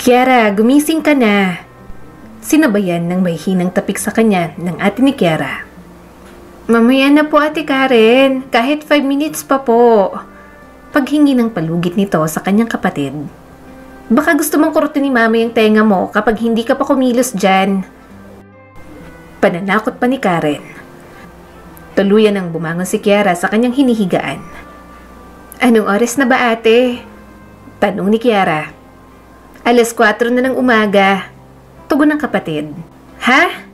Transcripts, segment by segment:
Kiara, gumising ka na. Sinabayan ng may hinang tapik sa kanya ng ate ni Kiara. Mamaya na po Ate Karen, kahit 5 minutes pa po. Paghingi ng palugit nito sa kanyang kapatid. Baka gusto mong kurutin ni mama yung tenga mo kapag hindi ka pa kumilos dyan. Pananakot pa ni Karen. Tuluyan ang bumangon si Kiara sa kanyang hinihigaan. Anong oras na ba ate? Tanong ni Kiara. 4:00 na ng umaga. Tugon ng kapatid. Ha?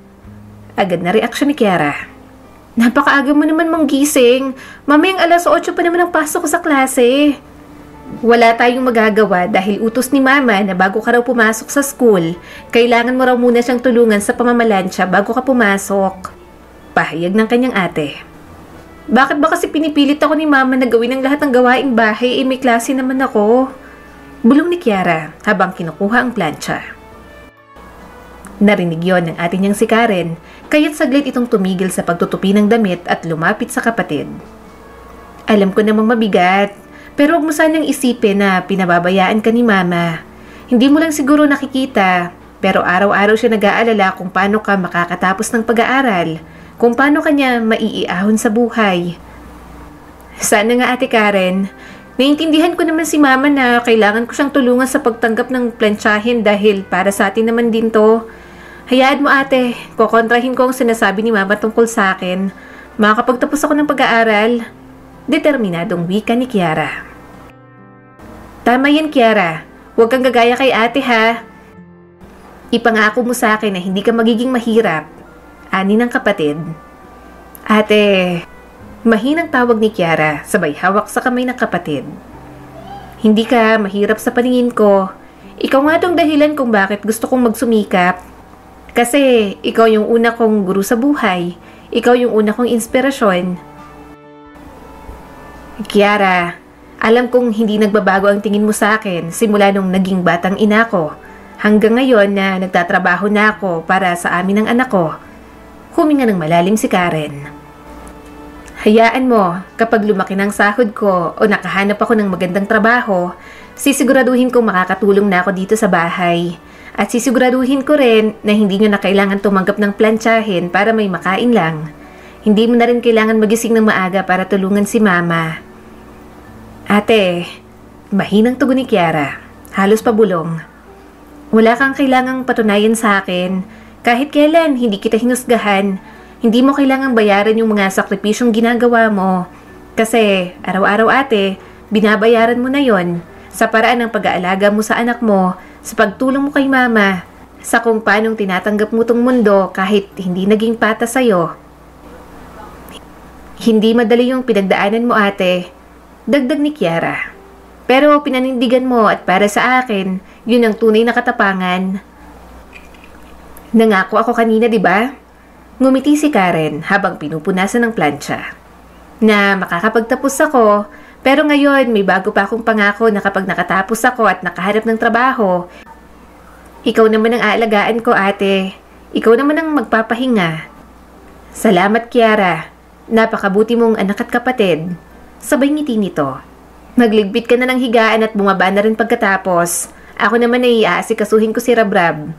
Agad na reaksyon ni Kiara. Napakaaga mo naman manggising. Mamayang 8:00 pa naman ang pasok ko sa klase. Wala tayong magagawa dahil utos ni mama na bago ka raw pumasok sa school, kailangan mo raw muna siyang tulungan sa pamamalansya bago ka pumasok. Pahayag ng kanyang ate. Bakit ba kasi pinipilit ako ni mama na gawin ang lahat ng gawaing bahay may klase naman ako? Bulong ni Kiara habang kinukuha ang plancha. Narinig yon ng ate niyang si Karen, kaya't saglit itong tumigil sa pagtutupi ng damit at lumapit sa kapatid. Alam ko namang mabigat, pero huwag mo sanang isipin na pinababayaan ka ni mama. Hindi mo lang siguro nakikita, pero araw-araw siya nag-aalala kung paano ka makakatapos ng pag-aaral, kung paano ka niya maiiahon sa buhay. Sana nga Ate Karen, naiintindihan ko naman si mama na kailangan ko siyang tulungan sa pagtanggap ng plantsahin dahil para sa atin naman din to. Hayaan mo ate, kukontrahin ko ang sinasabi ni mama tungkol sa akin. Makakapagtapos ako ng pag-aaral. Determinadong wika ni Kiara. Tama yan Kiara, huwag kang gagaya kay ate ha. Ipangako mo sa akin na hindi ka magiging mahirap. Ani ng kapatid. Ate, mahinang tawag ni Kiara sabay hawak sa kamay ng kapatid. Hindi ka mahirap sa paningin ko. Ikaw nga tong dahilan kung bakit gusto kong magsumikap. Kasi ikaw yung una kong guru sa buhay. Ikaw yung una kong inspirasyon. Kiara, alam kong hindi nagbabago ang tingin mo sa akin simula nung naging batang ina ko. Hanggang ngayon na nagtatrabaho na ako para sa amin ng anak ko. Huminga ng malalim si Karen. Hayaan mo, kapag lumaki ng sahod ko o nakahanap ako ng magandang trabaho, sisiguraduhin kong makakatulong na ako dito sa bahay. At sisiguraduhin ko rin na hindi nyo na kailangan tumanggap ng plantsahin para may makain lang. Hindi mo na rin kailangan magising ng maaga para tulungan si mama. Ate, mahinang tugon ni Kiara. Halos pabulong. Wala kang kailangang patunayan sa akin. Kahit kailan, hindi kita hinusgahan. Hindi mo kailangang bayaran yung mga sakripisyong ginagawa mo. Kasi, araw-araw ate, binabayaran mo na yon sa paraan ng pag-aalaga mo sa anak mo, sa pagtulong mo kay mama, sa kung paanong tinatanggap mo tong mundo kahit hindi naging patas sa'yo. Hindi madali yung pinagdaanan mo ate. Dagdag ni Kiara. Pero pinanindigan mo at para sa akin, yun ang tunay na katapangan. Nangako ako kanina, di ba? Ngumiti si Karen habang pinupunasan ng plancha. Na makakapagtapos ako, pero ngayon may bago pa akong pangako na kapag nakatapos ako at nakahanap ng trabaho, ikaw naman ang aalagaan ko ate. Ikaw naman ang magpapahinga. Salamat Kiara. Napakabuti mong anak at kapatid. Sabay ngiti nito. Magligpit ka na ng higaan at bumaba na rin pagkatapos. Ako naman ay aasikasuhin ko si Rabrab.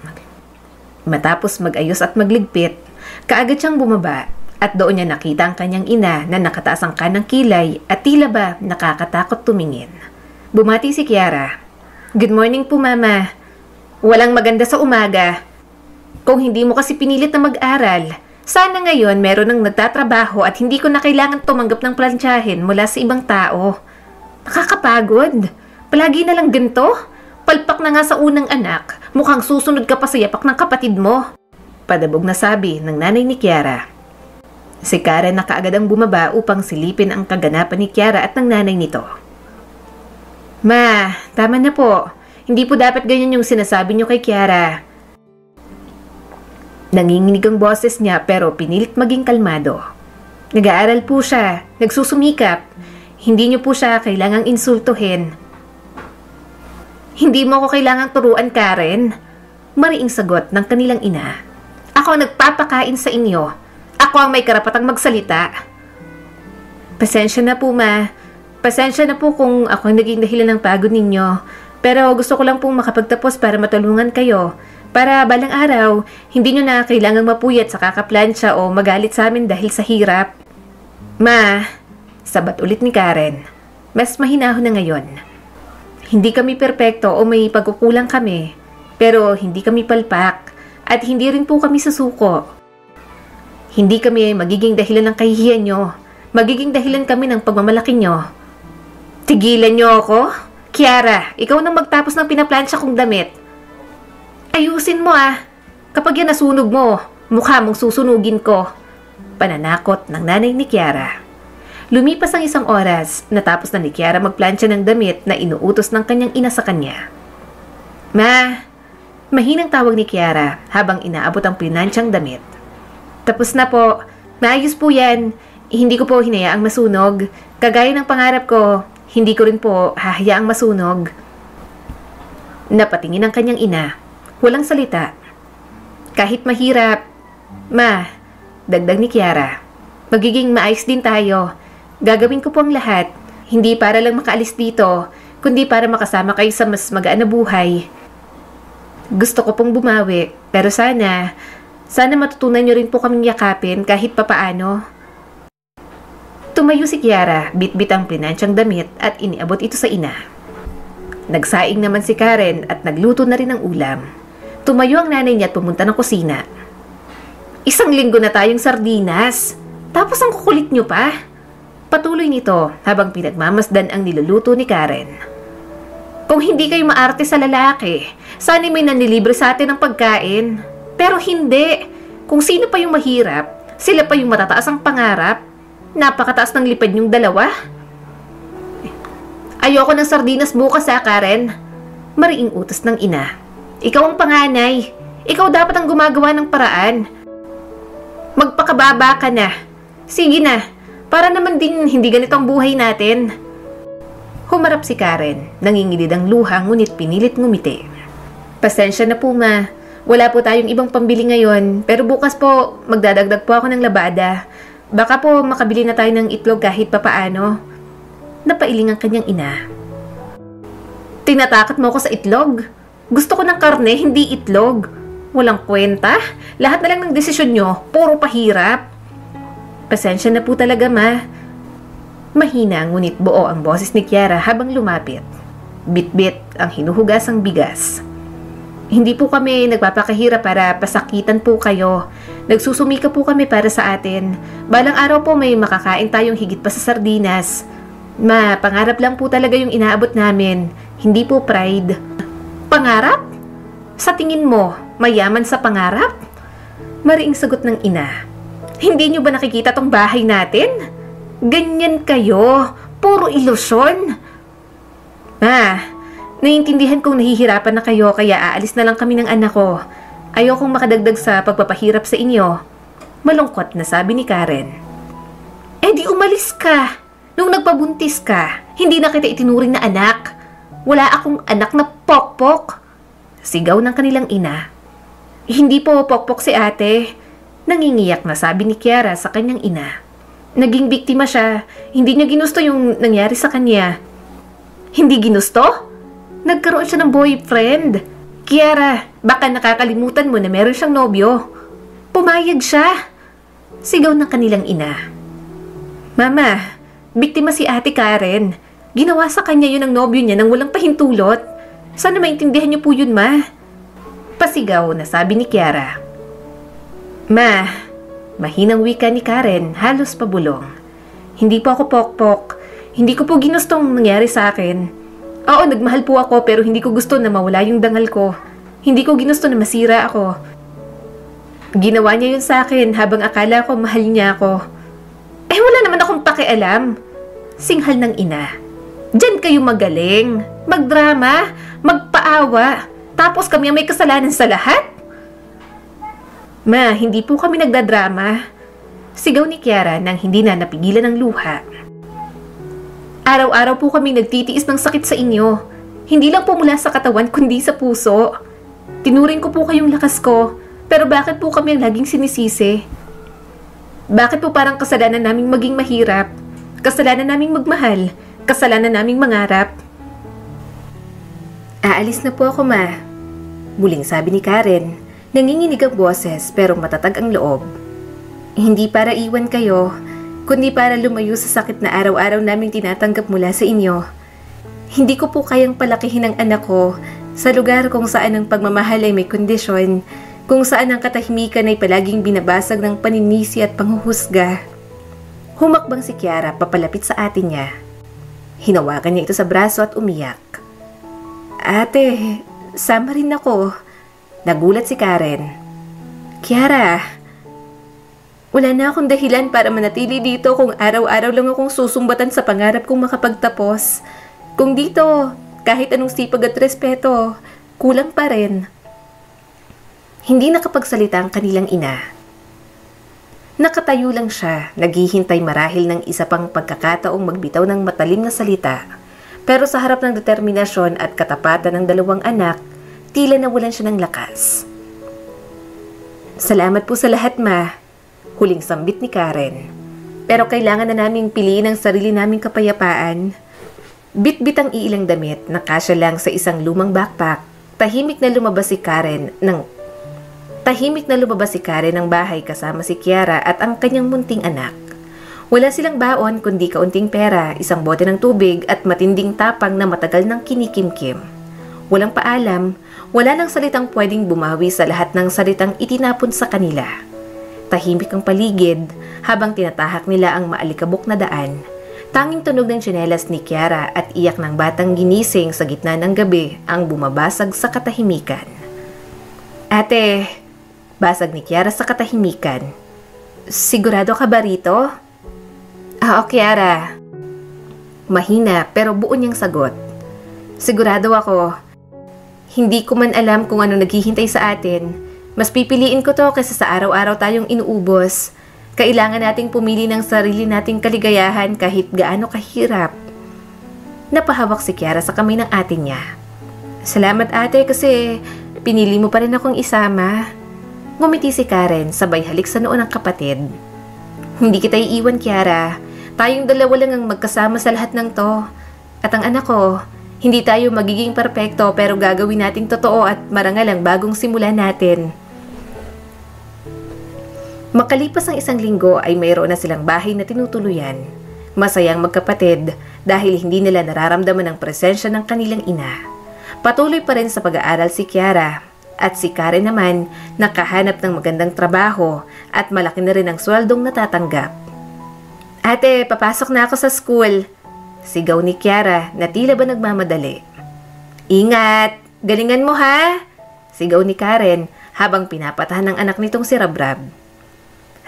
Matapos mag-ayos at magligpit, kaagad siyang bumaba at doon niya nakita ang kanyang ina na nakataas ang kanang kilay at tila ba nakakatakot tumingin. Bumati si Kiara. Good morning po mama. Walang maganda sa umaga. Kung hindi mo kasi pinilit na mag-aral, sana ngayon meron ng nagtatrabaho at hindi ko na kailangan tumanggap ng plantsahin mula sa ibang tao. Nakakapagod. Palagi na lang ganito. Palpak na nga sa unang anak. Mukhang susunod ka pa sa yapak ng kapatid mo. Padabog na sabi ng nanay ni Kiara. Si Karen na kaagad ang bumaba upang silipin ang kaganapan ni Kiara at ng nanay nito. Ma, tama na po. Hindi po dapat ganyan yung sinasabi niyo kay Kiara. Nanginginig ang boses niya pero pinilit maging kalmado. Nag-aaral po siya, nagsusumikap. Hindi niyo po siya kailangang insultuhin. Hindi mo ako kailangang turuan, Karen. Mariing sagot ng kanilang ina. Ako ang nagpapakain sa inyo. Ako ang may karapatang magsalita. Pasensya na po, ma. Pasensya na po kung ako ang naging dahilan ng pagod ninyo. Pero gusto ko lang pong makapagtapos para matulungan kayo. Para balang araw, hindi nyo na kailangang mapuyat sa kakaplansya o magalit sa amin dahil sa hirap. Ma, sabat ulit ni Karen. Mas mahinahon na ngayon. Hindi kami perpekto o may pagkukulang kami. Pero hindi kami palpak at hindi rin po kami susuko. Hindi kami magiging dahilan ng kahihiyan nyo. Magiging dahilan kami ng pagmamalaki nyo. Tigilan nyo ako? Kiara, ikaw nang magtapos ng pinaplansya kong damit. Ayusin mo ah. Kapag yan nasunog mo, mukha mong susunugin ko. Pananakot ng nanay ni Kiara. Lumipas ang 1 oras, natapos na ni Kiara magplansya ng damit na inuutos ng kanyang ina sa kanya. Ma, mahinang tawag ni Kiara habang inaabot ang pinansyang damit. Tapos na po. Maayos po yan. Hindi ko po hinayaang masunog. Kagaya ng pangarap ko, hindi ko rin po hahayaang masunog. Napatingin ang kanyang ina. Walang salita. Kahit mahirap. Ma, dagdag ni Kiara. Magiging maayos din tayo. Gagawin ko po ang lahat. Hindi para lang makaalis dito, kundi para makasama kayo sa mas magaan na buhay. Gusto ko pong bumawi, pero sana matutunan nyo rin po kaming yakapin kahit papaano. Tumayo si Kiara, bitbit ang pinansyang damit at iniabot ito sa ina. Nagsaing naman si Karen at nagluto na rin ng ulam. Tumayo ang nanay niya at pumunta ng kusina. 1 linggo na tayong sardinas. Tapos ang kukulit nyo pa. Patuloy nito habang pinagmamasdan ang niluluto ni Karen. Kung hindi kayo maarte sa lalaki, sana may nanilibre sa atin ng pagkain. Pero hindi. Kung sino pa yung mahirap, sila pa yung matataas ang pangarap. Napakataas ng lipad niyong dalawa. Ayoko ng sardinas bukas ha, Karen. Mariing utos ng ina. Ikaw ang panganay. Ikaw dapat ang gumagawa ng paraan. Magpakababa ka na. Sige na, para naman din hindi ganito ang buhay natin. Humarap si Karen. Nangingilid ang luha ngunit pinilit ngumiti. Pasensya na po ma. Wala po tayong ibang pambili ngayon. Pero bukas po, magdadagdag po ako ng labada. Baka po makabili na tayo ng itlog kahit papaano. Napailing ang kanyang ina. Tinatakot mo ako sa itlog? Gusto ko ng karne, hindi itlog. Walang kwenta. Lahat na lang ng desisyon nyo, puro pahirap. Pasensya na po talaga, ma. Mahina ngunit buo ang boses ni Kiara habang lumapit. Bit-bit ang hinuhugasang bigas. Hindi po kami nagpapakahirap para pasakitan po kayo. Nagsusumika po kami para sa atin. Balang araw po may makakain tayong higit pa sa sardinas. Ma, pangarap lang po talaga yung inaabot namin. Hindi po pride. Pangarap? Sa tingin mo, mayaman sa pangarap? Mariing sagot ng ina. Hindi nyo ba nakikita tong bahay natin? Ganyan kayo. Puro ilusyon. Ma, naiintindihan kong nahihirapan na kayo kaya aalis na lang kami ng anak ko. Ayokong makadagdag sa pagpapahirap sa inyo. Malungkot na sabi ni Karen. Eh di umalis ka. Nung nagpabuntis ka, hindi na kita itinuring na anak. Wala akong anak na pokpok. Sigaw ng kanilang ina. Hindi po pokpok si ate. Nangingiyak na sabi ni Kiara sa kanyang ina. Naging biktima siya. Hindi niya ginusto yung nangyari sa kanya. Hindi ginusto? Nagkaroon siya ng boyfriend. Kiara, baka nakakalimutan mo na meron siyang nobyo. Pumayag siya. Sigaw ng kanilang ina. Mama, biktima si ate Karen. Ginawa sa kanya yun ang nobyo niya nang walang pahintulot. Sana maintindihan niyo po yun, ma. Pasigaw na sabi ni Kiara. Ma, mahinang wika ni Karen, halos pabulong. Hindi po ako pokpok. Hindi ko po ginustong nangyari sa akin. Oo, nagmahal po ako pero hindi ko gusto na mawala yung dangal ko. Hindi ko ginusto na masira ako. Ginawa niya yun sa akin habang akala ko mahal niya ako. Eh wala naman akong pakialam. Singhal ng ina. Diyan kayo magaling. Magdrama, magpaawa. Tapos kami ang may kasalanan sa lahat? Ma, hindi po kami nagdadrama. Sigaw ni Kiara nang hindi na napigilan ng luha. Araw-araw po kami nagtitiis ng sakit sa inyo. Hindi lang po mula sa katawan kundi sa puso. Tinuring ko po kayong lakas ko, pero bakit po kami ang laging sinisisi? Bakit po parang kasalanan naming maging mahirap? Kasalanan naming magmahal? Kasalanan naming mangarap? Aalis na po ako, ma. Muling sabi ni Karen. Nanginginig ang boses pero matatag ang loob. Hindi para iwan kayo, kundi para lumayo sa sakit na araw-araw naming tinatanggap mula sa inyo. Hindi ko po kayang palakihin ang anak ko sa lugar kung saan ang pagmamahal ay may kondisyon, kung saan ang katahimikan ay palaging binabasag ng paninisi at panghuhusga. Humakbang si Kiara papalapit sa atin niya. Hinawakan niya ito sa braso at umiyak. Ate, sama rin ako. Nagulat si Karen. Kiara, wala na akong dahilan para manatili dito kung araw-araw lang akong susumbatan sa pangarap kong makapagtapos. Kung dito, kahit anong sipag at respeto, kulang pa rin. Hindi nakapagsalita ang kanilang ina. Nakatayo lang siya, naghihintay marahil ng isa pang pagkakataong magbitaw ng matalim na salita. Pero sa harap ng determinasyon at katapatan ng dalawang anak, tila nawalan siya ng lakas. Salamat po sa lahat, ma. Huling sambit ni Karen. Pero kailangan na naming piliin ang sarili naming kapayapaan. Bit-bit ang iilang damit na kasya lang sa isang lumang backpack. Tahimik na lumabas si Karen ng bahay kasama si Kiara at ang kanyang munting anak. Wala silang baon kundi kaunting pera, isang bote ng tubig at matinding tapang na matagal nang kinikimkim. Walang paalam, wala nang salitang pwedeng bumawi sa lahat ng salitang itinapon sa kanila. Tahimik ang paligid habang tinatahak nila ang maalikabok na daan. Tanging tunog ng tsinelas ni Kiara at iyak ng batang ginising sa gitna ng gabi ang bumabasag sa katahimikan. Ate, basag ni Kiara sa katahimikan. Sigurado ka ba rito? Oo, Kiara. Mahina pero buo niyang sagot. Sigurado ako. Hindi ko man alam kung ano naghihintay sa atin. Mas pipiliin ko to kaysa sa araw-araw tayong inuubos. Kailangan nating pumili ng sarili nating kaligayahan kahit gaano kahirap. Napahawak si Kiara sa kamay ng ate niya. Salamat ate kasi pinili mo pa rin akong isama. Ngumiti si Karen sabay halik sa noo ng kapatid. Hindi kita iiwan, Kiara. Tayong dalawa lang ang magkasama sa lahat ng to. At ang anak ko, hindi tayo magiging perpekto pero gagawin nating totoo at marangal ang bagong simula natin. Makalipas ang isang linggo ay mayroon na silang bahay na tinutuluyan. Masayang magkapatid dahil hindi nila nararamdaman ang presensya ng kanilang ina. Patuloy pa rin sa pag-aaral si Kiara at si Karen naman nakahanap ng magandang trabaho at malaki na rin ang sweldong natatanggap. Ate, papasok na ako sa school. Sigaw ni Kiara na tila ba nagmamadali. Ingat! Galingan mo ha! Sigaw ni Karen habang pinapatahan ng anak nitong si Rabrab.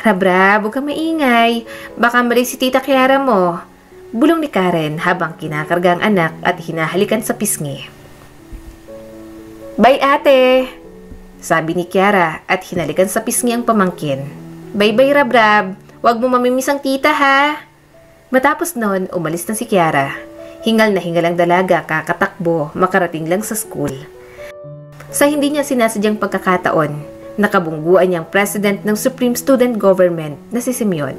Rabrab, huwag kang maingay. Baka mali si Tita Kiara mo. Bulong ni Karen habang kinakarga ang anak at hinahalikan sa pisngi. Bye ate! Sabi ni Kiara at hinalikan sa pisngi ang pamangkin. Bye-bye Rabrab, huwag mo mamimiss ang tita ha! Matapos noon, umalis na si Kiara. Hingal na hingal ang dalaga, kakatakbo, makarating lang sa school. Sa hindi niya sinasadyang pagkakataon, nakabungguan niyang president ng Supreme Student Government na si Simeon.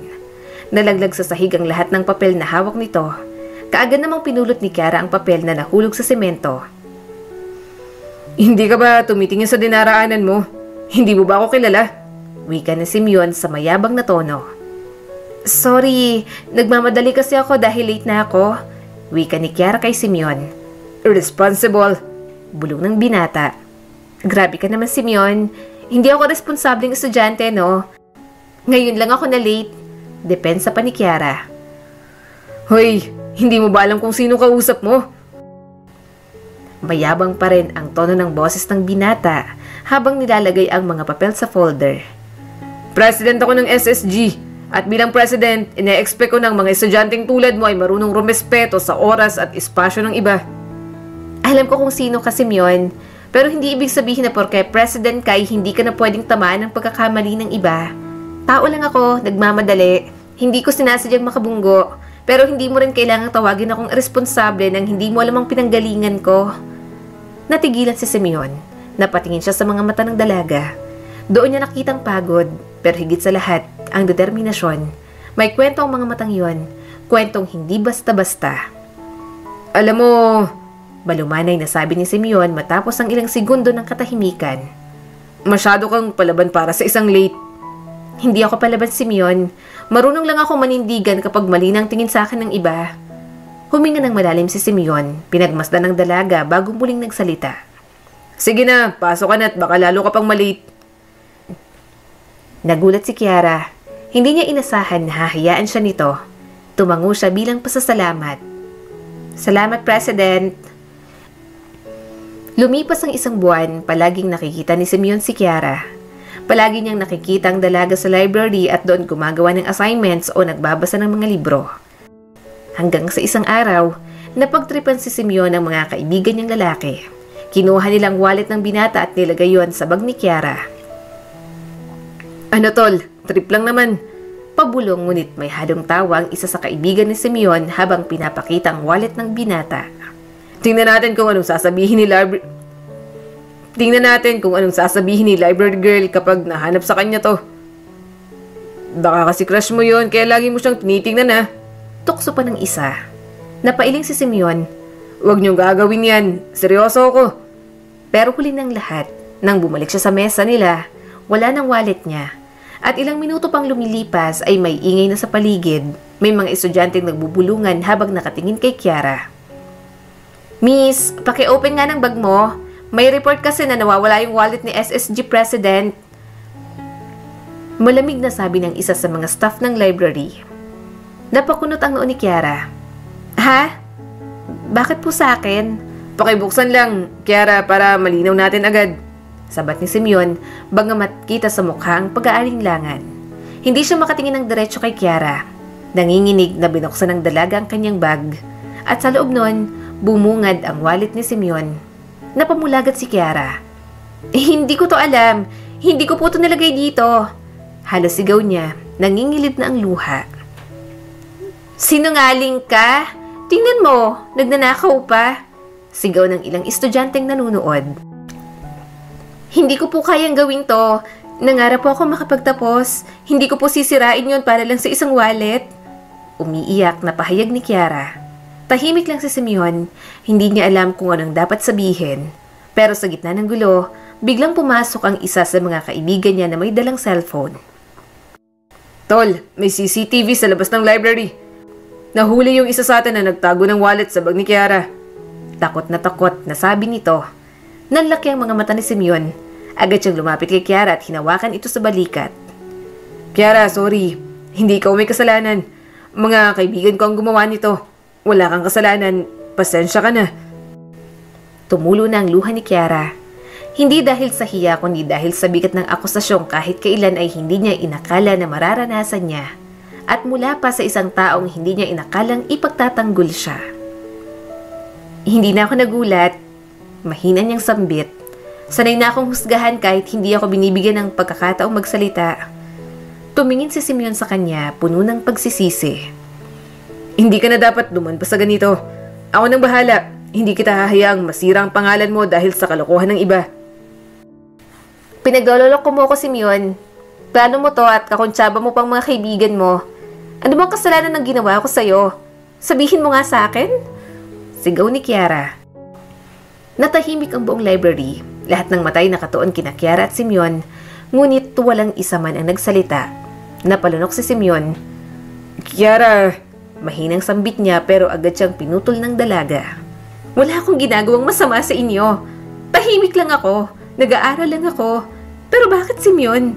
Nalaglag sa sahig ang lahat ng papel na hawak nito. Kaagad namang pinulot ni Kiara ang papel na nahulog sa semento. Hindi ka ba tumitingin sa dinaraanan mo? Hindi mo ba ako kilala? Wika na Simeon sa mayabang na tono. Sorry, nagmamadali kasi ako dahil late na ako. Wika ni Kiara kay Simeon. Irresponsible, bulong ng binata. Grabe ka naman Simeon, hindi ako responsableng estudyante no. Ngayon lang ako na late. Depensa pa ni Kiara. Hoy, hindi mo ba alam kung sino kausap mo? Mayabang pa rin ang tono ng boses ng binata habang nilalagay ang mga papel sa folder. President ako ng SSG. At bilang president, ine-expect ko ng mga estudyanteng tulad mo ay marunong rumespeto sa oras at espasyo ng iba. Alam ko kung sino ka, Simeon, pero hindi ibig sabihin na porke president ka ay hindi ka na pwedeng tamaan ng pagkakamali ng iba. Tao lang ako, nagmamadali. Hindi ko sinasadyang makabunggo, pero hindi mo rin kailangang tawagin akong irresponsable nang hindi mo alam ang pinanggalingan ko. Natigilan si Simeon. Napatingin siya sa mga mata ng dalaga. Doon niya nakitang pagod, pero higit sa lahat, ang determinasyon. May kwento ang mga matang yon, kwentong hindi basta-basta. Alam mo, Malumanay na sabi ni Simeon matapos ang ilang segundo ng katahimikan. Masyado kang palaban para sa isang late. Hindi ako palaban, Simeon. Marunong lang ako manindigan kapag mali nang tingin sa akin ng iba. Huminga ng malalim si Simeon, pinagmasdan ng dalaga bago muling nagsalita. Sige na, pasok ka na at baka lalo ka pang malate. Nagulat si Kiara. Hindi niya inasahan na hahayaan siya nito. Tumango siya bilang pasasalamat. Salamat, President. Lumipas ang isang buwan, palaging nakikita ni Simeon si Kiara. Palagi niyang nakikita ang dalaga sa library at doon gumagawa ng assignments o nagbabasa ng mga libro. Hanggang sa isang araw, napagtripan si Simeon ng mga kaibigan niyang lalaki. Kinuha nilang wallet ng binata at nilagay yon sa bag ni Kiara. Ano tol, trip lang naman. Pabulong ngunit may halong tawa ang isa sa kaibigan ni Simeon habang pinapakita ang wallet ng binata. Tingnan natin kung anong sasabihin ni library girl kapag nahanap sa kanya to. Baka kasi crush mo yon kaya lagi mo siyang tinitingnan ha. Tukso pa ng isa. Napailing si Simeon. Huwag niyong gagawin yan. Seryoso ako. Pero huli ng lahat, nang bumalik siya sa mesa nila, wala ng wallet niya. At ilang minuto pang lumilipas ay may ingay na sa paligid. May mga estudyanteng nagbubulungan habang nakatingin kay Kiara. Miss, paki-open nga ng bag mo. May report kasi na nawawala yung wallet ni SSG President. Malamig na sabi ng isa sa mga staff ng library. Napakunot ang noo ni Kiara. Ha? Bakit po sa akin? Pakibuksan lang, Kiara, para malinaw natin agad. Sabat ni Simeon, bagamat kita sa mukha ang pag-aalinlangan. Hindi siya makatingin ng diretso kay Kiara. Nanginginig na binuksan ng dalaga ang kanyang bag. At sa loob nun, bumungad ang wallet ni Simeon. Napamulagat si Kiara. Hindi ko to alam. Hindi ko po to nilagay dito. Halos sigaw niya, nangingilid na ang luha. Sinungaling ka? Tingnan mo, nagnanakaw pa. Sigaw ng ilang estudyanteng nanunood. Hindi ko po kayang gawin to. Nangarap po ako makapagtapos. Hindi ko po sisirain yon para lang sa isang wallet. Umiiyak na pahayag ni Kiara. Tahimik lang si Simeon, hindi niya alam kung anong dapat sabihin. Pero sa gitna ng gulo, biglang pumasok ang isa sa mga kaibigan niya na may dalang cellphone. Tol, may CCTV sa labas ng library. Nahuli yung isa sa atin na nagtago ng wallet sa bag ni Kiara. Takot na sabi nito. Nanlaki ang mga mata ni Simeon. Agad siyang lumapit kay Kiara at hinawakan ito sa balikat. Kiara, sorry. Hindi ikaw may kasalanan. Mga kaibigan ko ang gumawa nito. Wala kang kasalanan, pasensya ka na. Tumulo na ang luha ni Kiara. Hindi dahil sa hiya kundi dahil sa bigat ng akusasyong kahit kailan ay hindi niya inakala na mararanasan niya. At mula pa sa isang taong hindi niya inakalang ipagtatanggol siya. Hindi na ako nagulat. Mahina niyang sambit. Sanay na akong husgahan kahit hindi ako binibigyan ng pagkakataong magsalita. Tumingin si Simeon sa kanya, puno ng pagsisisi. Hindi ka na dapat lumampas sa ganito. Ako nang bahala. Hindi kita hahayaang masira ang pangalan mo dahil sa kalokohan ng iba. Pinagloloko mo ako, Simeon. Plano mo to at kakontsaba mo pang mga kaibigan mo. Ano bang kasalanan ng ginawa ko sa'yo? Sabihin mo nga sa akin? Sigaw ni Kiara. Natahimik ang buong library. Lahat ng matay nakatuon kina Kiara at Simeon. Ngunit walang isa man ang nagsalita. Napalunok si Simeon. Kiara! Mahinang sambit niya pero agad siyang pinutol ng dalaga. Wala akong ginagawang masama sa inyo. Tahimik lang ako. Nag-aaral lang ako. Pero bakit, Simeon?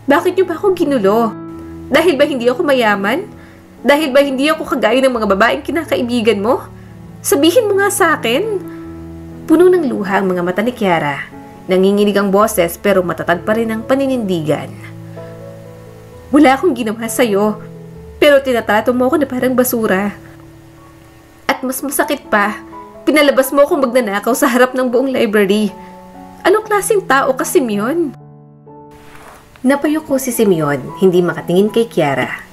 Bakit niyo ba ako ginulo? Dahil ba hindi ako mayaman? Dahil ba hindi ako kagaya ng mga babaeng kinakaibigan mo? Sabihin mo nga sa akin. Puno ng luha ang mga mata ni Kiara. Nanginginig ang boses pero matatag pa rin ang paninindigan. Wala akong ginawa sa'yo. Pero tinatrato mo ako na parang basura. At mas masakit pa, pinalabas mo akong magnanakaw sa harap ng buong library. Anong klaseng tao ka, Simeon? Napayuko si Simeon, hindi makatingin kay Kiara.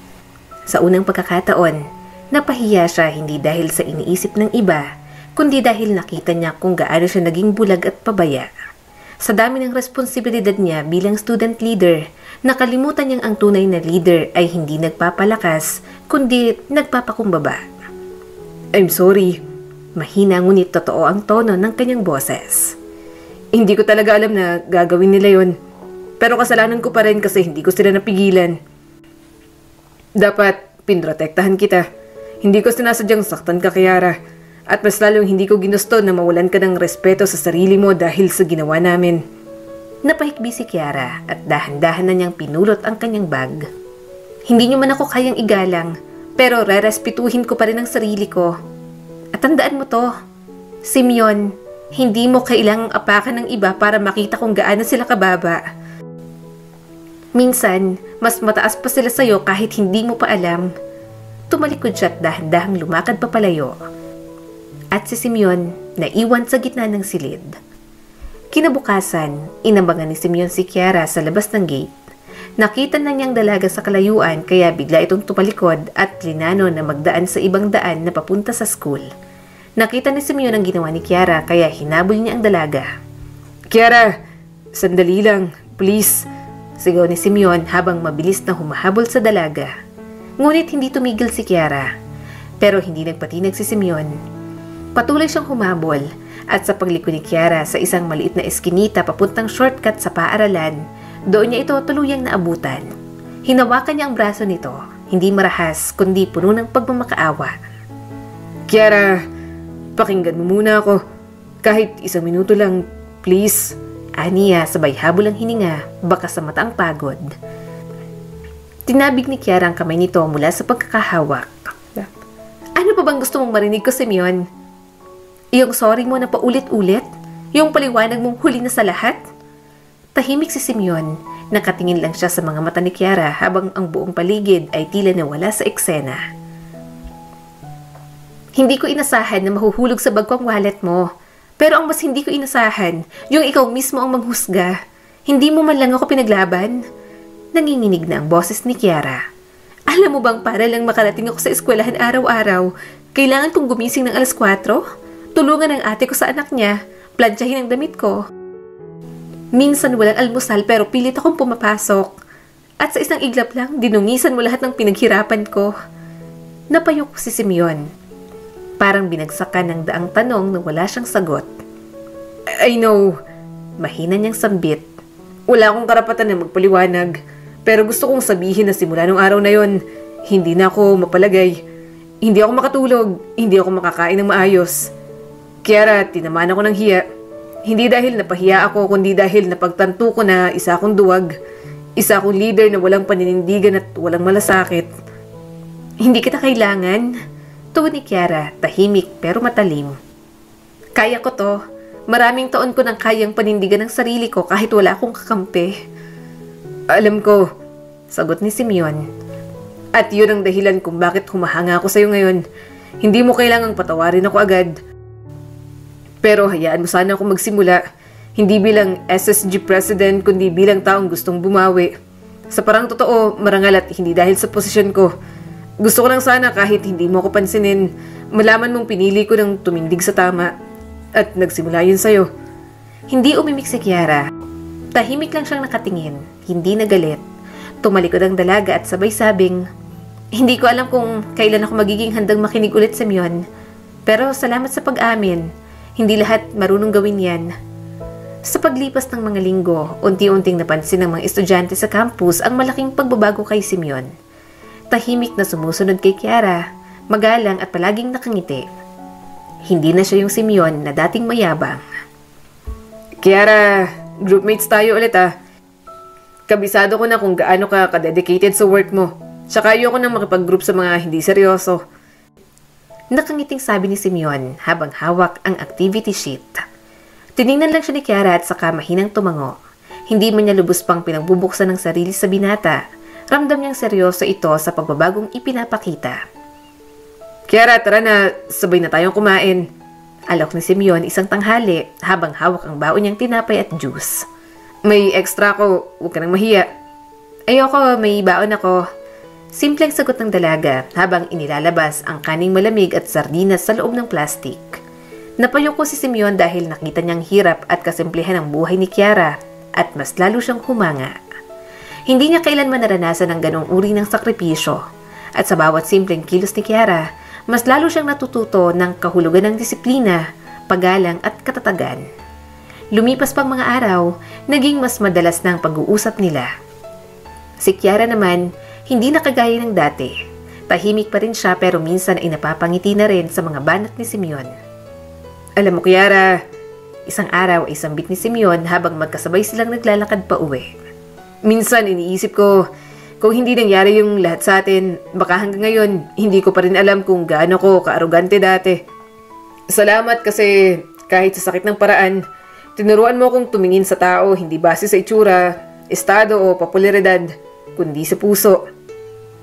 Sa unang pagkakataon, napahiya siya hindi dahil sa iniisip ng iba, kundi dahil nakita niya kung gaano siya naging bulag at pabaya. Sa dami ng responsibilidad niya bilang student leader, nakalimutan niyang ang tunay na leader ay hindi nagpapalakas, kundi nagpapakumbaba. I'm sorry. Mahina ngunit totoo ang tono ng kanyang boses. Hindi ko talaga alam na gagawin nila yon. Pero kasalanan ko pa rin kasi hindi ko sila napigilan. Dapat pinrotektahan kita. Hindi ko sinasadyang saktan ka, Kiara. At mas lalong hindi ko ginusto na mawalan ka ng respeto sa sarili mo dahil sa ginawa namin. Napahikbi si Kiara at dahan-dahan na niyang pinulot ang kanyang bag. Hindi niyo man ako kayang igalang, pero rerespetuhin ko pa rin ang sarili ko. At tandaan mo to, Simeon, hindi mo kailangang apakan ng iba para makita kung gaano sila kababa. Minsan, mas mataas pa sila sa'yo kahit hindi mo pa alam. Tumalikod siya at dahan-dahang lumakad papalayo. At si Simeon, naiwan sa gitna ng silid. Kinabukasan, inambangan ni Simeon si Kiara sa labas ng gate. Nakita na niyang dalaga sa kalayuan kaya bigla itong tumalikod at plinano na magdaan sa ibang daan na papunta sa school. Nakita ni Simeon ang ginawa ni Kiara kaya hinabol niya ang dalaga. Kiara, sandali lang, please. Sigaw ni Simeon habang mabilis na humahabol sa dalaga. Ngunit hindi tumigil si Kiara. Pero hindi nagpatinag si Simeon. Patuloy siyang humabol at sa pagliko ni Kiara sa isang maliit na eskinita papuntang shortcut sa paaralan, doon niya ito tuluyang naabutan. Hinawakan niya ang braso nito, hindi marahas kundi puno ng pagmamakaawa. Kiara, pakinggan mo muna ako. Kahit 1 minuto lang, please. Aniya sabay habol ang hininga, baka sa mata ang pagod. Tinabig ni Kiara ang kamay nito mula sa pagkakahawak. Ano pa bang gusto mong marinig ko, Simeon? Yung sorry mo na paulit-ulit? Yung paliwanag mong huli na sa lahat? Tahimik si Simeon. Nakatingin lang siya sa mga mata ni Kiara habang ang buong paligid ay tila nawala sa eksena. Hindi ko inasahan na mahuhulog sa bag ko ang wallet mo. Pero ang mas hindi ko inasahan, yung ikaw mismo ang manghusga. Hindi mo man lang ako pinaglaban. Nanginginig na ang boses ni Kiara. Alam mo bang para lang makarating ako sa eskwelahan araw-araw, kailangan kong gumising ng 4:00? Tulungan ang ate ko sa anak niya, plantsahin ang damit ko. Minsan walang almusal pero pilit akong pumapasok. At sa isang iglap lang, dinungisan mo lahat ng pinaghirapan ko. Napayok si Simeon. Parang binagsakan ng daang tanong na wala siyang sagot. I know. Mahina niyang sambit. Wala akong karapatan na magpaliwanag. Pero gusto kong sabihin na simula nung araw na yon, hindi na ako mapalagay. Hindi ako makatulog. Hindi ako makakain ng maayos. Kiara, tinamaan ako ng hiya. Hindi dahil napahiya ako, kundi dahil napagtanto ko na isa akong duwag. Isa akong leader na walang paninindigan at walang malasakit. Hindi kita kailangan. Tuwa ni Kiara, tahimik pero matalim. Kaya ko to. Maraming taon ko nang kayang panindigan ng sarili ko kahit wala akong kakampi. Alam ko, sagot ni Simeon. At yun ang dahilan kung bakit humahanga ako sa'yo ngayon. Hindi mo kailangang patawarin ako agad. Pero hayaan mo sana ako magsimula. Hindi bilang SSG President, kundi bilang taong gustong bumawi. Sa parang totoo, marangal at hindi dahil sa posisyon ko. Gusto ko lang sana kahit hindi mo ako pansinin, malaman mong pinili ko ng tumindig sa tama. At nagsimula yun sa'yo. Hindi umimik si Kiara. Tahimik lang siyang nakatingin, hindi nagalit. Tumalikod ang dalaga at sabay sabing, hindi ko alam kung kailan ako magiging handang makinig ulit, Simeon. Pero salamat sa pag-amin. Hindi lahat marunong gawin yan. Sa paglipas ng mga linggo, unti-unting napansin ng mga estudyante sa campus ang malaking pagbabago kay Simeon. Tahimik na sumusunod kay Kiara, magalang at palaging nakangiti. Hindi na siya yung Simeon na dating mayabang. Kiara, groupmates tayo ulit ah. Kabisado ko na kung gaano ka kadedicated sa work mo. Tsaka ayoko nang makipag-group sa mga hindi seryoso. Nakangiting sabi ni Simeon habang hawak ang activity sheet. Tiningnan lang siya ni Kiara at saka mahinang tumango. Hindi man niya lubos pang pinagbubuksan ng sarili sa binata. Ramdam niyang seryoso ito sa pagbabagong ipinapakita. Kiara, tara na, sabay na tayong kumain. Alok ni Simeon isang tanghali habang hawak ang baon niyang tinapay at juice. May extra ko, huwag ka nang mahiya. Ayoko, may baon ako. Simpleng sagot ng dalaga habang inilalabas ang kaning malamig at sardinas sa loob ng plastic. Napayoko si Simeon dahil nakita niyang hirap at kasimplehan ang buhay ni Kiara at mas lalo siyang humanga. Hindi niya kailanman naranasan ang ganong uri ng sakripisyo at sa bawat simpleng kilos ni Kiara, mas lalo siyang natututo ng kahulugan ng disiplina, paggalang at katatagan. Lumipas pang mga araw, naging mas madalas na ang pag-uusap nila. Si Kiara naman, hindi na kagaya ng dati. Tahimik pa rin siya pero minsan ay napapangiti na rin sa mga banat ni Simeon. Alam mo Kiara, isang araw ay sambit ni Simeon habang magkasabay silang naglalakad pa uwi. Minsan iniisip ko, kung hindi nangyari yung lahat sa atin, baka hanggang ngayon, hindi ko pa rin alam kung gaano ko kaarugante dati. Salamat kasi kahit sa sakit ng paraan, tinuruan mo kong tumingin sa tao hindi base sa itsura, estado o popularidad, kundi sa puso.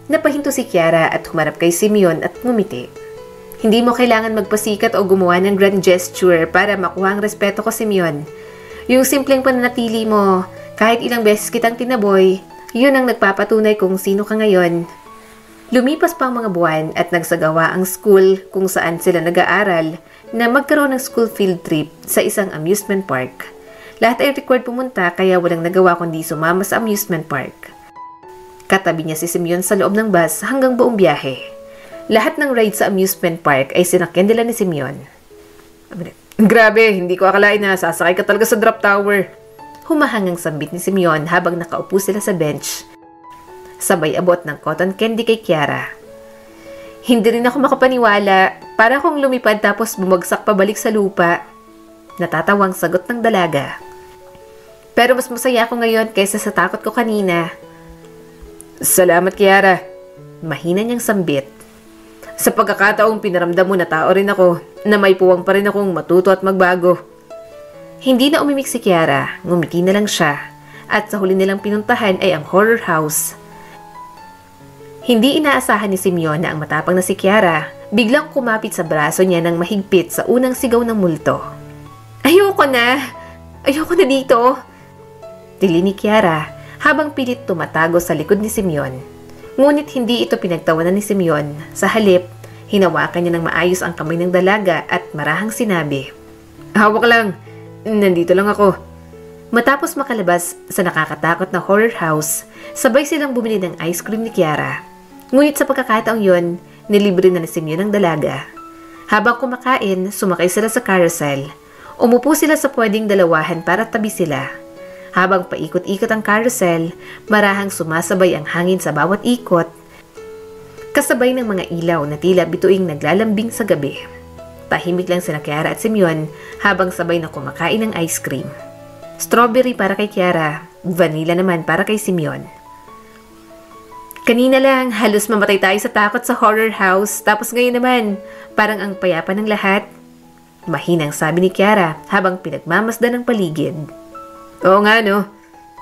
Napahinto si Kiara at humarap kay Simeon at ngumiti. Hindi mo kailangan magpasikat o gumawa ng grand gesture para makuha ang respeto ko, Simeon. Yung simpleng pananatili mo, kahit ilang beses kitang tinaboy, yun ang nagpapatunay kung sino ka ngayon. Lumipas pa ang mga buwan at nagsagawa ang school kung saan sila nag-aaral na magkaroon ng school field trip sa isang amusement park. Lahat ay required pumunta kaya walang nagawa kundi sumama sa amusement park. Katabi niya si Simeon sa loob ng bus hanggang buong biyahe. Lahat ng ride sa amusement park ay sinakyan nila ni Simeon. Grabe, hindi ko akalain na sasakay ka talaga sa drop tower. Humahangang sambit ni Simeon habang nakaupo sila sa bench. Sabay abot ng cotton candy kay Kiara. Hindi rin ako makapaniwala, para akong lumipad tapos bumagsak pabalik sa lupa. Natatawang sagot ng dalaga. Pero mas masaya ako ngayon kaysa sa takot ko kanina. Salamat Kiara. Mahina niyang sambit. Sa pagkakataong pinaramdam mo na tao rin ako, na may puwang pa rin akong matuto at magbago. Hindi na umimik si Kiara, ngumiti na lang siya, at sa huli nilang pinuntahan ay ang horror house. Hindi inaasahan ni Simeon na ang matapang na si Kiara, biglang kumapit sa braso niya ng mahigpit sa unang sigaw ng multo. Ayoko na! Ayoko na dito! Tili ni Kiara habang pilit tumatago sa likod ni Simeon. Ngunit hindi ito pinagtawanan ni Simeon. Sa halip, hinawakan niya ng maayos ang kamay ng dalaga at marahang sinabi, Hawak lang! Nandito lang ako. Matapos makalabas sa nakakatakot na horror house, sabay silang bumili ng ice cream ni Kiara. Ngunit sa pagkakataong yon, nilibre na ni Simeon ang dalaga. Habang kumakain, sumakay sila sa carousel. Umupo sila sa pwedeng dalawahan para tabi sila. Habang paikot-ikot ang carousel, marahang sumasabay ang hangin sa bawat ikot, kasabay ng mga ilaw na tila bituing naglalambing sa gabi. Tahimik lang sina Kiara at Simeon habang sabay na kumakain ng ice cream. Strawberry para kay Kiara, vanilla naman para kay Simeon. Kanina lang, halos mamatay tayo sa takot sa horror house, tapos ngayon naman, parang ang payapa ng lahat. Mahinang sabi ni Kiara habang pinagmamasdan ng paligid. Oo nga no,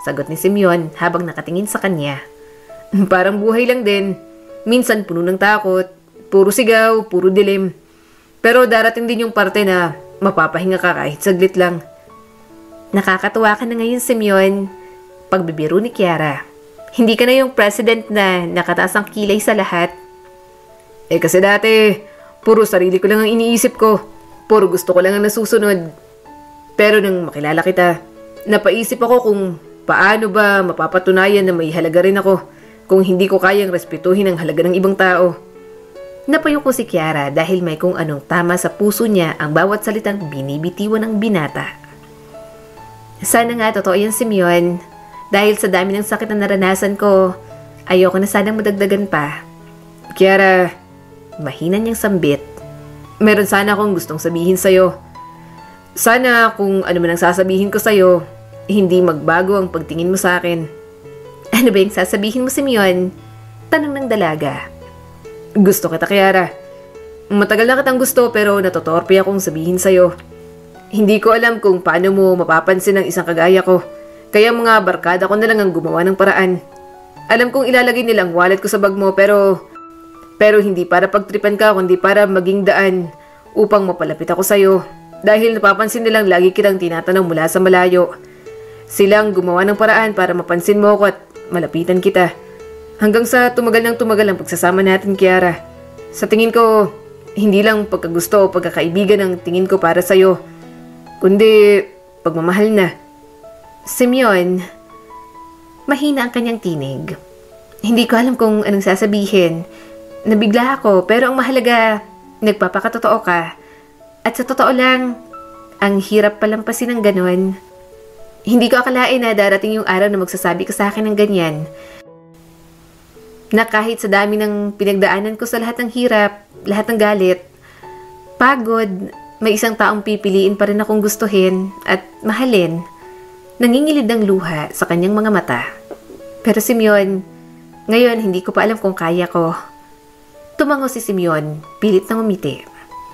sagot ni Simeon habang nakatingin sa kanya. Parang buhay lang din, minsan puno ng takot, puro sigaw, puro dilim. Pero darating din yung parte na mapapahinga ka kahit saglit lang. Nakakatuwa ka na ngayon, Simeon. Pagbibiro ni Kiara. Hindi ka na yung president na nakataas ang kilay sa lahat. Kasi dati, puro sarili ko lang ang iniisip ko. Puro gusto ko lang ang nasusunod. Pero nang makilala kita, napaisip ako kung paano ba mapapatunayan na may halaga rin ako kung hindi ko kayang respetuhin ang halaga ng ibang tao. Napayuko si Kiara dahil may kung anong tama sa puso niya ang bawat salitang binibitiwan ng binata. Sana nga totoo yan, Simeon. Dahil sa dami ng sakit na naranasan ko, ayoko na sanang madagdagan pa. Kiara, mahina niyang sambit. Meron sana akong gustong sabihin sa'yo. Sana kung ano man ang sasabihin ko sa'yo, hindi magbago ang pagtingin mo sa akin. Ano ba yung sasabihin mo, Simeon? Tanong ng dalaga. Gusto kita, Kiara. Matagal na kitang gusto pero natotorpe akong sabihin sa'yo. Hindi ko alam kung paano mo mapapansin ang isang kagaya ko. Kaya mga barkada ko na lang ang gumawa ng paraan. Alam kong ilalagay nilang wallet ko sa bag mo pero hindi para pagtripan ka kundi para maging daan upang mapalapit ako sa'yo. Dahil napapansin nilang lagi kitang tinatanong mula sa malayo. Silang gumawa ng paraan para mapansin mo ako at malapitan kita. Hanggang sa tumagal ng tumagal ang pagsasama natin, Kiara. Sa tingin ko, hindi lang pagkagusto o pagkakaibigan ang tingin ko para sa'yo, kundi pagmamahal na. Simeon, mahina ang kanyang tinig. Hindi ko alam kung anong sasabihin. Nabigla ako pero ang mahalaga, Nagpapakatotoo ka. At sa totoo lang, ang hirap palampasin ng ganun. Hindi ko akalain na darating yung araw na magsasabi ka sa akin ng ganyan. Na kahit sa dami ng pinagdaanan ko sa lahat ng hirap, lahat ng galit, pagod, may isang taong pipiliin pa rin akong gustuhin at mahalin. Nangingilid ng luha sa kanyang mga mata. Pero Simeon, ngayon hindi ko pa alam kung kaya ko. Tumango si Simeon, pilit na ngumiti.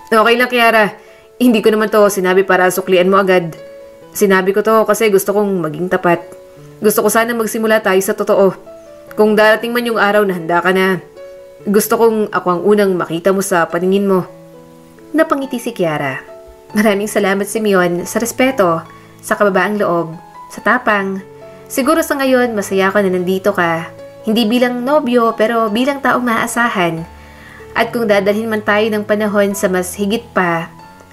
Okay lang, Kiara. Hindi ko naman to sinabi para suklian mo agad. Sinabi ko to kasi gusto kong maging tapat. Gusto ko sana magsimula tayo sa totoo. Kung darating man yung araw na handa ka na, gusto kong ako ang unang makita mo sa paningin mo. Napangiti si Kiara. Maraming salamat, Simeon, sa respeto, sa kababaang loob, sa tapang. Siguro sa ngayon, masaya ako na nandito ka. Hindi bilang nobyo, pero bilang taong maaasahan. At kung dadalhin man tayo ng panahon sa mas higit pa,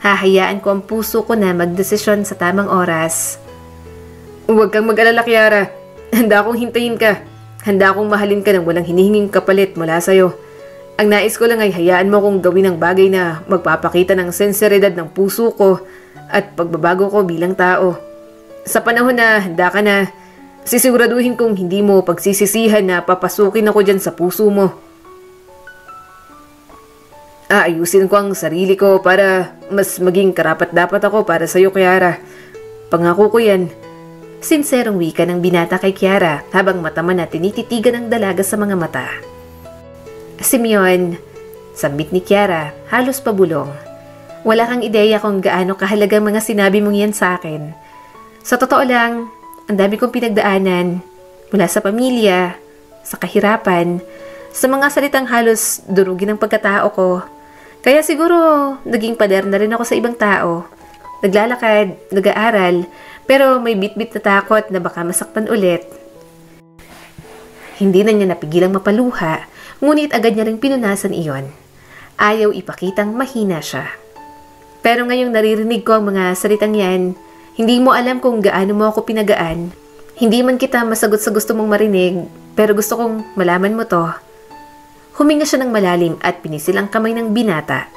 hahayaan ko ang puso ko na magdesisyon sa tamang oras. Huwag kang mag-alala, Kiara. Handa akong hintayin ka. Handa akong mahalin ka ng walang hinihinging kapalit mula sa'yo. Ang nais ko lang ay hayaan mo kong gawin ang bagay na magpapakita ng senseridad ng puso ko at pagbabago ko bilang tao. Sa panahon na handa ka na, sisiguraduhin kong hindi mo pagsisisihan na papasukin ako dyan sa puso mo. Aayusin ko ang sarili ko para mas maging karapat-dapat ako para sa'yo, Kiara. Pangako ko yan. Sinserong wika ng binata kay Kiara habang mata man na tinititigan ng dalaga sa mga mata. Simeon, sambit ni Kiara, halos pabulong. Wala kang ideya kung gaano kahalagang mga sinabi mong yan sa akin. Sa totoo lang, ang dami kong pinagdaanan mula sa pamilya, sa kahirapan, sa mga salitang halos durugin ng pagkatao ko. Kaya siguro naging pader na rin ako sa ibang tao. Naglalakad, nag-aaral, pero may bit-bit na takot na baka masaktan ulit. Hindi na niya napigilang mapaluha, ngunit agad niya ring pinunasan iyon. Ayaw ipakitang mahina siya. Pero ngayong naririnig ko ang mga salitang yan, hindi mo alam kung gaano mo ako pinagaan. Hindi man kita masagot sa gusto mong marinig, pero gusto kong malaman mo to. Huminga siya ng malalim at pinisil ang kamay ng binata.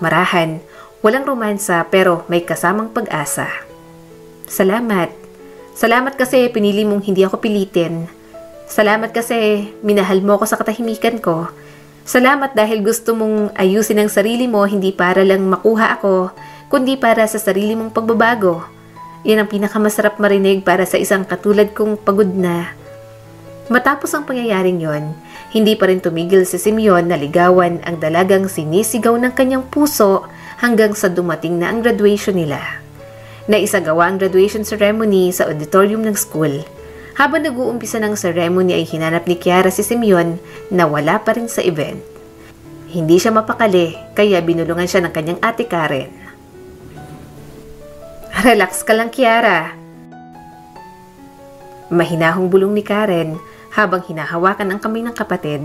Marahan, walang romansa pero may kasamang pag-asa. Salamat. Salamat kasi pinili mong hindi ako pilitin. Salamat kasi minahal mo ako sa katahimikan ko. Salamat dahil gusto mong ayusin ang sarili mo hindi para lang makuha ako, kundi para sa sarili mong pagbabago. Yan ang pinakamasarap marinig para sa isang katulad kong pagod na. Matapos ang pangyayaring yon, hindi pa rin tumigil si Simeon na ligawan ang dalagang sinisigaw ng kanyang puso hanggang sa dumating na ang graduation nila. Naisagawa ang graduation ceremony sa auditorium ng school. Habang nag-uumpisa ng ceremony ay hinanap ni Kiara si Simeon na wala pa rin sa event. Hindi siya mapakali kaya binulungan siya ng kanyang ate Karen. Relax ka lang, Kiara. Mahinahong bulong ni Karen habang hinahawakan ang kamay ng kapatid.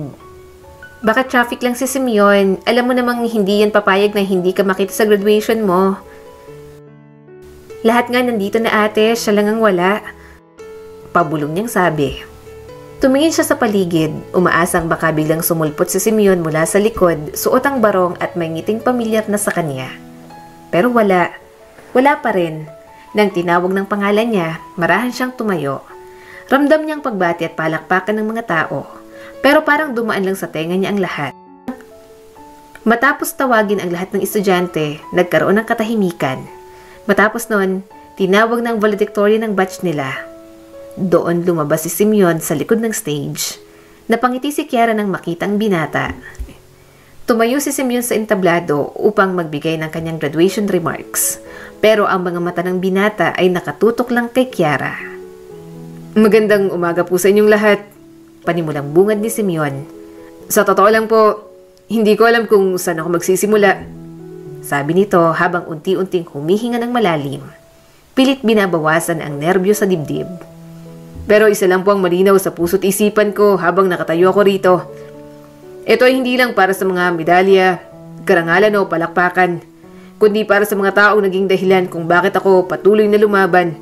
Baka traffic lang si Simeon. Alam mo namang hindi yan papayag na hindi ka makita sa graduation mo. Lahat nga nandito na ate, siya lang ang wala. Pabulong niyang sabi. Tumingin siya sa paligid, umaasang baka biglang sumulpot si Simeon mula sa likod, suot ang barong at may ngiting pamilyar na sa kanya. Pero wala. Wala pa rin. Nang tinawag ng pangalan niya, marahan siyang tumayo. Ramdam niyang pagbati at palakpakan ng mga tao, pero parang dumaan lang sa tenga niya ang lahat. Matapos tawagin ang lahat ng estudyante, nagkaroon ng katahimikan. Matapos nun, tinawag ng valedictorian ng batch nila. Doon lumabas si Simeon sa likod ng stage. Napangiti si Kiara nang makita ang binata. Tumayo si Simeon sa entablado upang magbigay ng kanyang graduation remarks, pero ang mga mata ng binata ay nakatutok lang kay Kiara. Magandang umaga po sa inyong lahat. Panimulang bungad ni Simeon. Sa totoo lang po, hindi ko alam kung saan ako magsisimula. Sabi nito habang unti-unting humihinga ng malalim. Pilit binabawasan ang nerbyo sa dibdib. Pero isa lang po ang malinaw sa puso't isipan ko habang nakatayo ako rito. Ito ay hindi lang para sa mga medalya, karangalan o palakpakan, kundi para sa mga taong naging dahilan kung bakit ako patuloy na lumaban.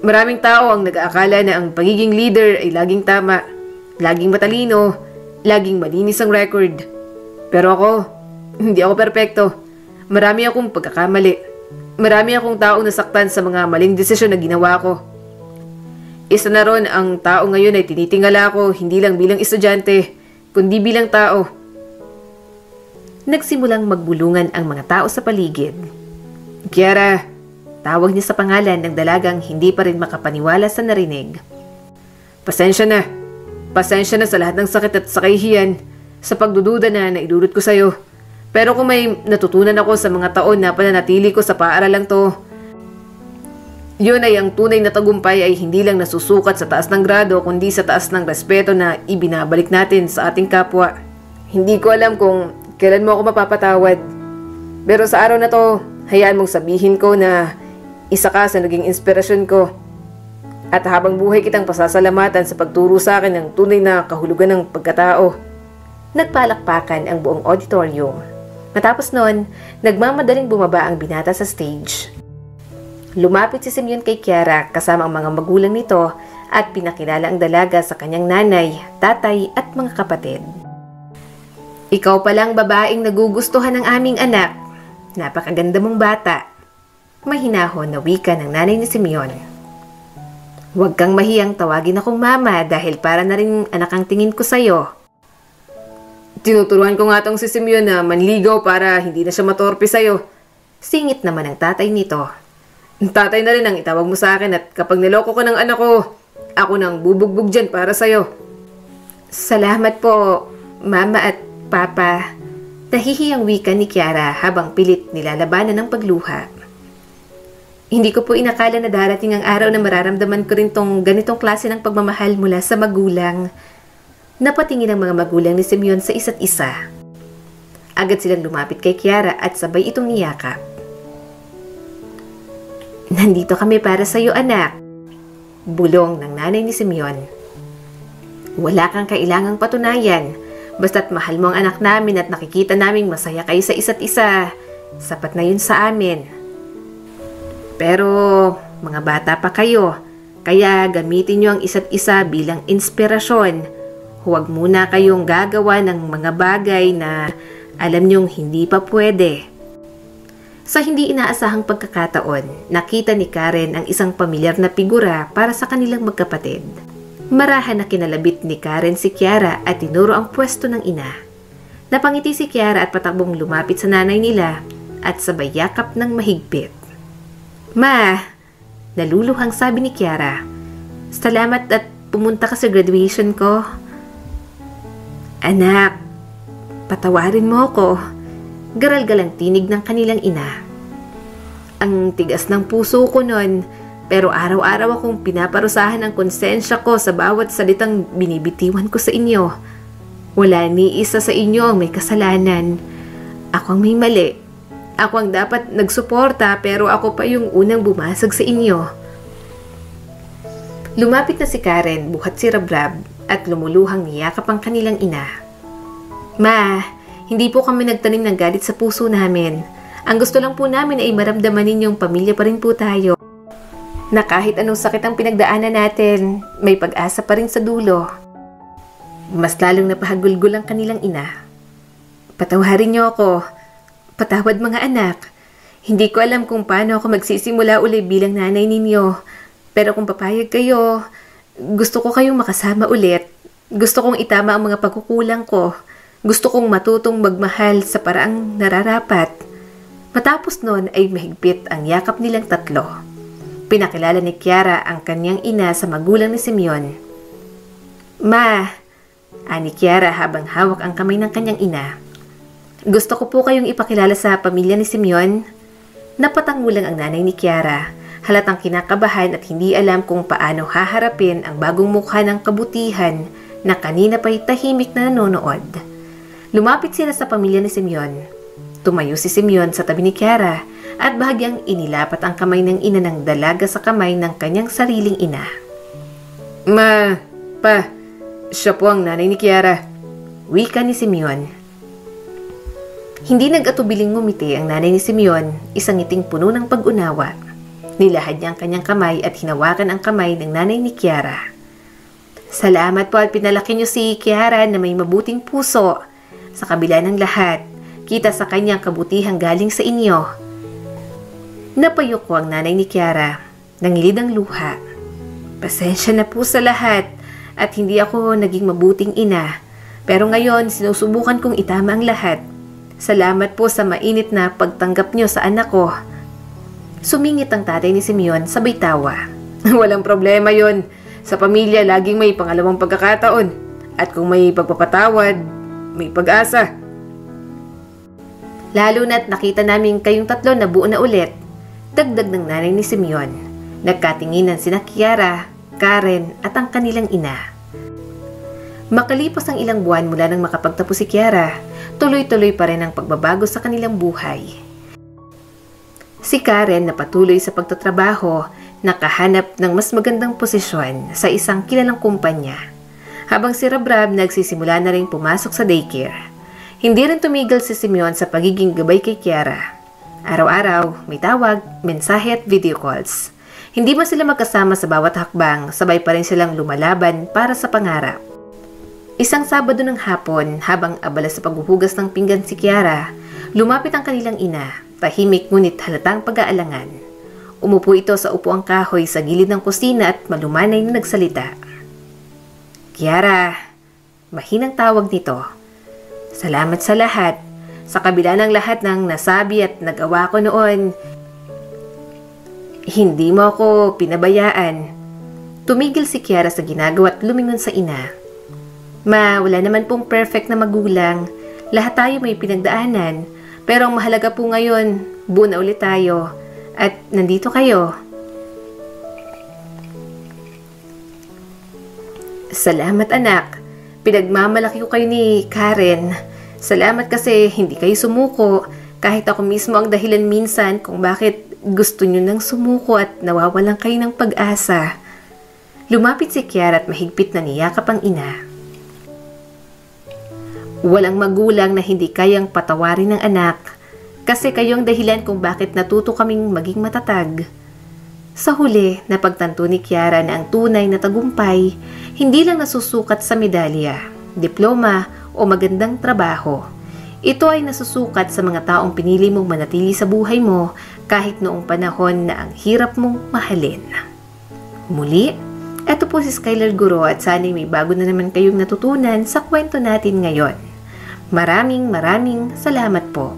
Maraming tao ang nag-aakala na ang pagiging leader ay laging tama, laging matalino, laging malinis ang record. Pero ako, Hindi ako perpekto. Marami akong pagkakamali. Marami akong taong nasaktan sa mga maling desisyon na ginawa ko. Isa na ron ang tao ngayon ay tinitingala ko hindi lang bilang estudyante, kundi bilang tao. Nagsimulang magbulungan ang mga tao sa paligid. Kiara, tawag niya sa pangalan ng dalagang hindi pa rin makapaniwala sa narinig. Pasensya na. Pasensya na sa lahat ng sakit at sa kahihiyan, sa pagdududa na naidulot ko sa'yo. Pero kung may natutunan ako sa mga taon na pananatili ko sa paaralang to, yun ay ang tunay na tagumpay ay hindi lang nasusukat sa taas ng grado kundi sa taas ng respeto na ibinabalik natin sa ating kapwa. Hindi ko alam kung kailan mo ako mapapatawad. Pero sa araw na to, hayaan mong sabihin ko na isa ka sa naging inspirasyon ko. At habang buhay kitang pasasalamatan sa pagturo sa akin ng tunay na kahulugan ng pagkatao. Nagpalakpakan ang buong auditorium. Matapos noon, nagmamadaling bumaba ang binata sa stage. Lumapit si Simeon kay Kiara kasama ang mga magulang nito at pinakilala ang dalaga sa kanyang nanay, tatay at mga kapatid. Ikaw palang babaeng nagugustuhan ng aming anak. Napakaganda mong bata. Mahinahon na wika ng nanay ni Simeon. Huwag kang mahiyang tawagin akong mama dahil para na rin anak ang tingin ko sa'yo. Tinuturuan ko nga tong si Simeon na manligaw para hindi na siya matorpe sa'yo. Singit naman ang tatay nito. Tatay na rin ang itawag mo sa akin at kapag niloko ko ng anak ko, ako nang bubugbog dyan para sa'yo. Salamat po, Mama at Papa. Nahihiyang wika ni Kiara habang pilit nilalabanan ng pagluha. Hindi ko po inakala na darating ang araw na mararamdaman ko rin tong ganitong klase ng pagmamahal mula sa magulang. Napatingin ang mga magulang ni Simeon sa isa't isa. Agad silang lumapit kay Kiara at sabay itong niyakap. Nandito kami para sa iyo, anak. Bulong ng nanay ni Simeon. Wala kang kailangang patunayan. Basta't mahal mo ang anak namin at nakikita naming masaya kayo sa isa't isa. Sapat na yun sa amin. Pero mga bata pa kayo, kaya gamitin nyo ang isa't isa bilang inspirasyon. Huwag muna kayong gagawa ng mga bagay na alam nyong hindi pa pwede. Sa hindi inaasahang pagkakataon, nakita ni Karen ang isang pamilyar na figura para sa kanilang magkapatid. Marahan na kinalabit ni Karen si Kiara at tinuro ang pwesto ng ina. Napangiti si Kiara at patakbong lumapit sa nanay nila at sabay yakap ng mahigpit. Ma, naluluhang sabi ni Kiara, salamat at pumunta ka sa graduation ko. Anak, patawarin mo ko. Garal-galang tinig ng kanilang ina. Ang tigas ng puso ko nun, pero araw-araw akong pinaparusahan ang konsensya ko sa bawat salitang binibitiwan ko sa inyo. Wala ni isa sa inyo ang may kasalanan. Ako ang may mali. Ako ang dapat nagsuporta pero ako pa yung unang bumasag sa inyo. Lumapit na si Karen, buhat si Rabrab at lumuluhang niyakap ang kanilang ina. Ma, hindi po kami nagtanim ng galit sa puso namin. Ang gusto lang po namin ay maramdaman ninyong pamilya pa rin po tayo. Na kahit anong sakit ang pinagdaanan natin, may pag-asa pa rin sa dulo. Mas lalong napahagulgol ang kanilang ina. Patawarin niyo ako. Patawad mga anak. Hindi ko alam kung paano ako magsisimula uli bilang nanay ninyo. Pero kung papayag kayo, gusto ko kayong makasama ulit. Gusto kong itama ang mga pagkukulang ko. Gusto kong matutong magmahal sa paraang nararapat. Matapos noon ay mahigpit ang yakap nilang tatlo. Pinakilala ni Kiara ang kanyang ina sa magulang ni Simeon. Ma, ani Kiara habang hawak ang kamay ng kanyang ina. Gusto ko po kayong ipakilala sa pamilya ni Simeon. Napatangulang ang nanay ni Kiara. Halatang kinakabahan at hindi alam kung paano haharapin ang bagong mukha ng kabutihan na kanina pa'y tahimik na nanonood. Lumapit sila sa pamilya ni Simeon. Tumayo si Simeon sa tabi ni Kiara at bahagyang inilapat ang kamay ng ina ng dalaga sa kamay ng kanyang sariling ina. Ma, pa, siya po ang nanay ni Kiara. Wika ni Simeon. Hindi nag-atubiling ngumiti ang nanay ni Simeon, isang ngiting puno ng pag-unawa. Nilahad niya ang kanyang kamay at hinawakan ang kamay ng nanay ni Kiara. Salamat po at pinalaki niyo si Kiara na may mabuting puso. Sa kabila ng lahat, kita sa kanyang kabutihang galing sa inyo. Napayok ko ang nanay ni Kiara. Nangilid ang luha. Pasensya na po sa lahat at hindi ako naging mabuting ina. Pero ngayon sinusubukan kong itama ang lahat. Salamat po sa mainit na pagtanggap niyo sa anak ko. Sumingit ang tatay ni Simeon sabay tawa. Walang problema yon. Sa pamilya laging may pangalawang pagkakataon. At kung may pagpapatawad, may pag-asa. Lalo na't nakita namin kayong tatlo na buo na ulit. Dagdag ng nanay ni Simeon. Nagkatinginan sina Kiara, Karen at ang kanilang ina. Makalipas ang ilang buwan mula nang makapagtapos si Kiara, tuloy-tuloy pa rin ang pagbabago sa kanilang buhay. Si Karen na patuloy sa pagtatrabaho, nakahanap ng mas magandang posisyon sa isang kilalang kumpanya. Habang si Rabrab nagsisimula na rin pumasok sa daycare. Hindi rin tumigil si Simeon sa pagiging gabay kay Kiara. Araw-araw, may tawag, mensahe at video calls. Hindi man sila magkasama sa bawat hakbang, sabay pa rin silang lumalaban para sa pangarap. Isang Sabado ng hapon, habang abala sa paghuhugas ng pinggan si Kiara, lumapit ang kanilang ina, tahimik ngunit halatang pag-aalangan. Umupo ito sa upuang kahoy sa gilid ng kusina at malumanay na nagsalita. Kiara, mahinang tawag nito. Salamat sa lahat. Sa kabila ng lahat ng nasabi at nagawa ko noon, hindi mo ako pinabayaan. Tumigil si Kiara sa ginagawa at lumingon sa ina. Ma, wala naman pong perfect na magulang. Lahat tayo may pinagdaanan. Pero ang mahalaga po ngayon, buo na ulit tayo. At nandito kayo. Salamat anak. Pinagmamalaki ko kayo ni Karen. Salamat kasi hindi kayo sumuko. Kahit ako mismo ang dahilan minsan kung bakit gusto nyo nang sumuko at nawawalan kayo ng pag-asa. Lumapit si Kiara at mahigpit na niyakap ang ina. Walang magulang na hindi kayang patawarin ng anak kasi kayo ang dahilan kung bakit natuto kaming maging matatag. Sa huli, napagtanto ni Kiara na ang tunay na tagumpay hindi lang nasusukat sa medalya, diploma o magandang trabaho. Ito ay nasusukat sa mga taong pinili mong manatili sa buhay mo kahit noong panahon na ang hirap mong mahalin. Muli, eto po si Skylar Guro at sana'y may bago na naman kayong natutunan sa kwento natin ngayon. Maraming salamat po.